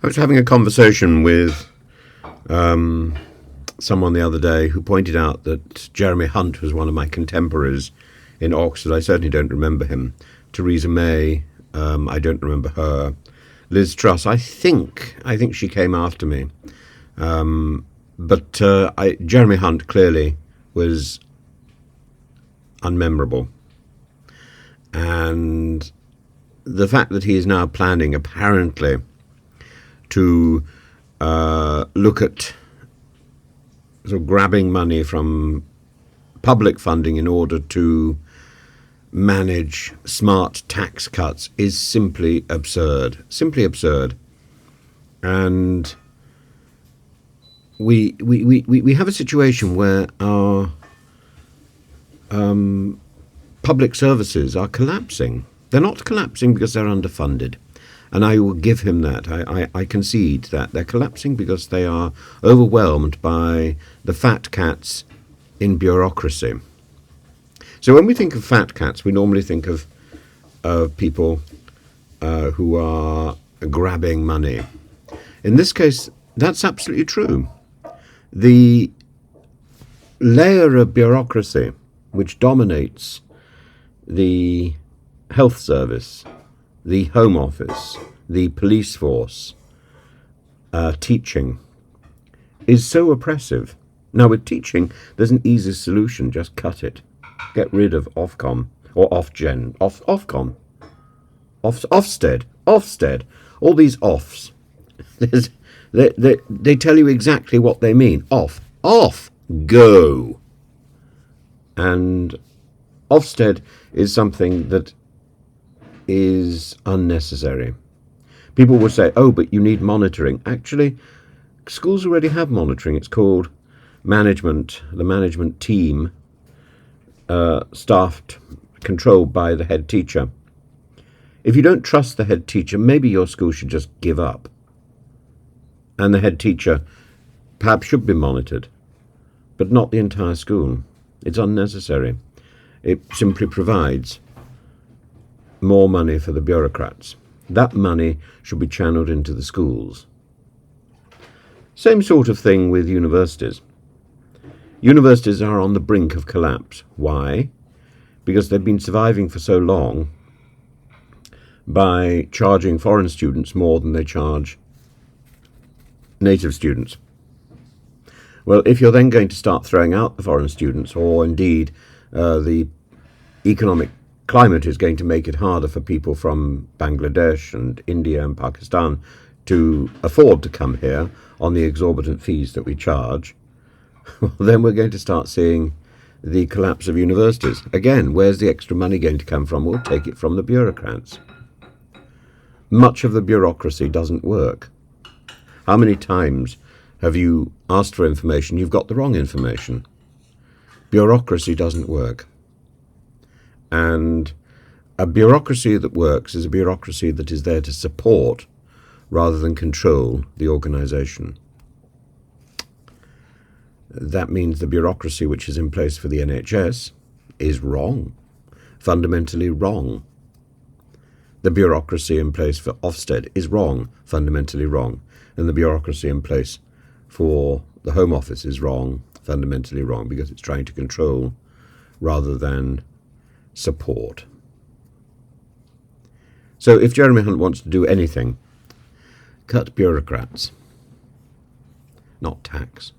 I was having a conversation with someone the other day who pointed out that Jeremy Hunt was one of my contemporaries in Oxford. I certainly don't remember him. Theresa May, I don't remember her. Liz Truss, I think she came after me. But Jeremy Hunt clearly was unmemorable. And the fact that he is now planning, apparently, to look at sort of grabbing money from public funding in order to manage smart tax cuts is simply absurd. Simply absurd. And we have a situation where our public services are collapsing. They're not collapsing because they're underfunded. And I will give him that. I concede that. They're collapsing because they are overwhelmed by the fat cats in bureaucracy. So when we think of fat cats, we normally think of people who are grabbing money. In this case, that's absolutely true. The layer of bureaucracy which dominates the health service, the Home Office, the police force, teaching, is so oppressive. Now, with teaching, there's an easy solution. Just cut it. Get rid of Ofcom, or Ofgem, Ofcom, Ofsted, all these offs. They tell you exactly what they mean. Off, go. And Ofsted is something that is unnecessary. People will say, oh, but you need monitoring. Actually, schools already have monitoring. It's called management, the management team, staffed, controlled by the head teacher. If you don't trust the head teacher, maybe your school should just give up. And the head teacher perhaps should be monitored, but not the entire school. It's unnecessary. It simply provides more money for the bureaucrats. That money should be channeled into the schools. Same sort of thing with universities. Universities are on the brink of collapse. Why? Because they've been surviving for so long by charging foreign students more than they charge native students. Well, if you're then going to start throwing out the foreign students, or indeed the economic climate is going to make it harder for people from Bangladesh and India and Pakistan to afford to come here on the exorbitant fees that we charge, then we're going to start seeing the collapse of universities. Again, where's the extra money going to come from? We'll take it from the bureaucrats. Much of the bureaucracy doesn't work. How many times have you asked for information, you've got the wrong information? Bureaucracy doesn't work. And a bureaucracy that works is a bureaucracy that is there to support rather than control the organisation. That means the bureaucracy which is in place for the NHS is wrong, fundamentally wrong. The bureaucracy in place for Ofsted is wrong, fundamentally wrong. And the bureaucracy in place for the Home Office is wrong, fundamentally wrong, because it's trying to control rather than support. So if Jeremy Hunt wants to do anything, cut bureaucrats, not tax.